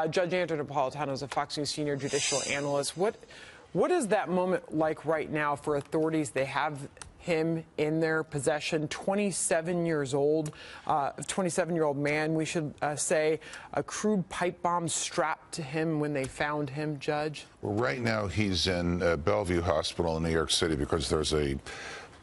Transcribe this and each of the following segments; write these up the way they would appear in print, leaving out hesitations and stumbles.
Judge Andrew Napolitano is a Fox News senior judicial analyst. What is that moment like right now for authorities? They have him in their possession, 27 years old, 27-year-old man, we should say, a crude pipe bomb strapped to him when they found him, Judge? Well, right now he's in Bellevue Hospital in New York City because there's a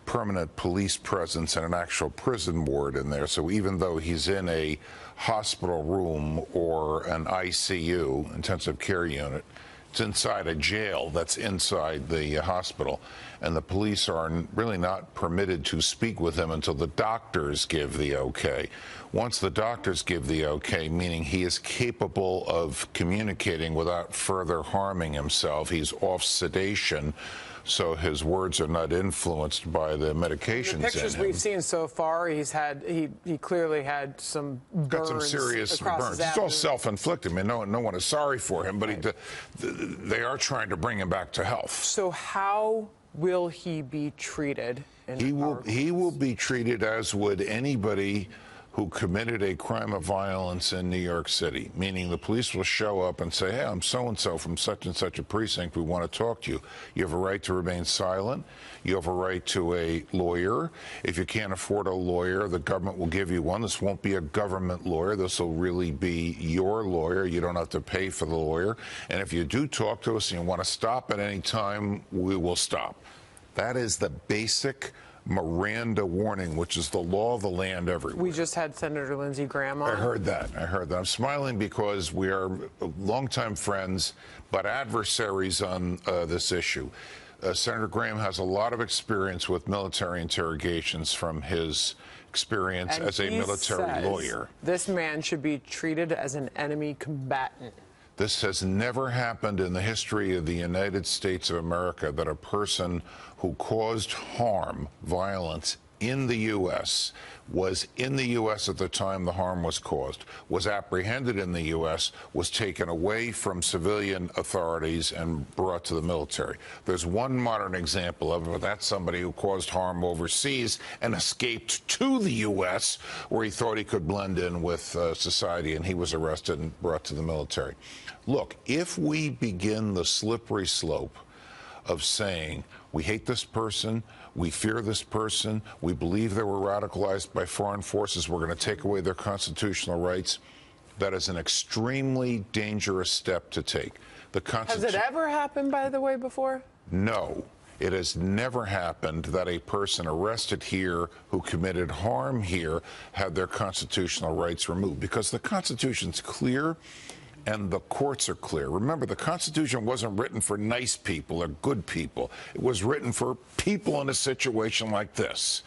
permanent police presence and an actual prison ward in there. So even though he's in a hospital room or an ICU, intensive care unit, it's inside a jail that's inside the hospital, and the police are really not permitted to speak with him until the doctors give the okay. Once the doctors give the okay, meaning he is capable of communicating without further harming himself, he's off sedation, so his words are not influenced by the medications. The pictures we've seen so far, he clearly had some burns. Got some serious burns. It's all self-inflicted. I mean, no one is sorry for him, but right. They are trying to bring him back to health. So how will he be treated? He will be treated as would anybody who committed a crime of violence in New York City, meaning the police will show up and say, hey, I'm so-and-so from such and such a precinct, we want to talk to you. You have a right to remain silent. You have a right to a lawyer. If you can't afford a lawyer, the government will give you one. This won't be a government lawyer. This will really be your lawyer. You don't have to pay for the lawyer. And if you do talk to us and you want to stop at any time, we will stop. That is the basic Miranda warning, which is the law of the land everywhere. We just had Senator Lindsey Graham on. I heard that. I'm smiling because we are longtime friends, but adversaries on this issue. Senator Graham has a lot of experience with military interrogations from his experience as a military lawyer. This man should be treated as an enemy combatant. This has never happened in the history of the United States of America, that a person who caused harm, violence in the U.S., was in the U.S. at the time the harm was caused, was apprehended in the U.S., was taken away from civilian authorities and brought to the military. There's one modern example of it, but that's somebody who caused harm overseas and escaped to the U.S., where he thought he could blend in with society, and he was arrested and brought to the military. Look, if we begin the slippery slope of saying we hate this person, we fear this person, we believe they were radicalized by foreign forces, we're going to take away their constitutional rights, that is an extremely dangerous step to take. Has it ever happened, by the way, before? No. It has never happened that a person arrested here who committed harm here had their constitutional rights removed, because the Constitution's clear and the courts are clear. Remember, the Constitution wasn't written for nice people or good people. It was written for people in a situation like this.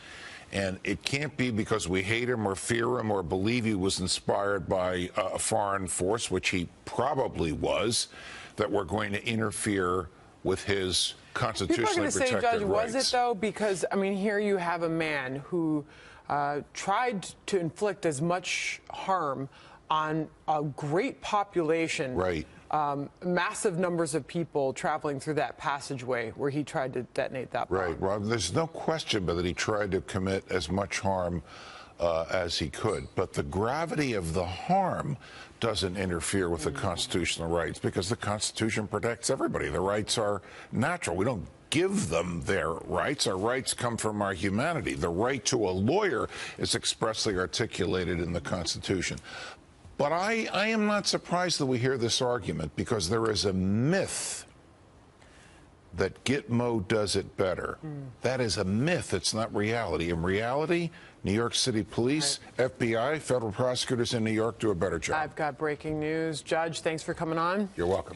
And it can't be because we hate him or fear him or believe he was inspired by a foreign force, which he probably was, that we're going to interfere with his constitutionally protected rights. People are going to say, Judge, was it, though? Because, I mean, here you have a man who tried to inflict as much harm on a great population, right? Massive numbers of people traveling through that passageway where he tried to detonate that bomb. Right. Well, there's no question but that he tried to commit as much harm as he could. But the gravity of the harm doesn't interfere with the constitutional rights, because the Constitution protects everybody. The rights are natural. We don't give them their rights. Our rights come from our humanity. The right to a lawyer is expressly articulated in the Constitution. But I am not surprised that we hear this argument, because there is a myth that Gitmo does it better. That is a myth. It's not reality. In reality, New York City Police, FBI, federal prosecutors in New York do a better job. I've got breaking news. Judge, thanks for coming on. You're welcome.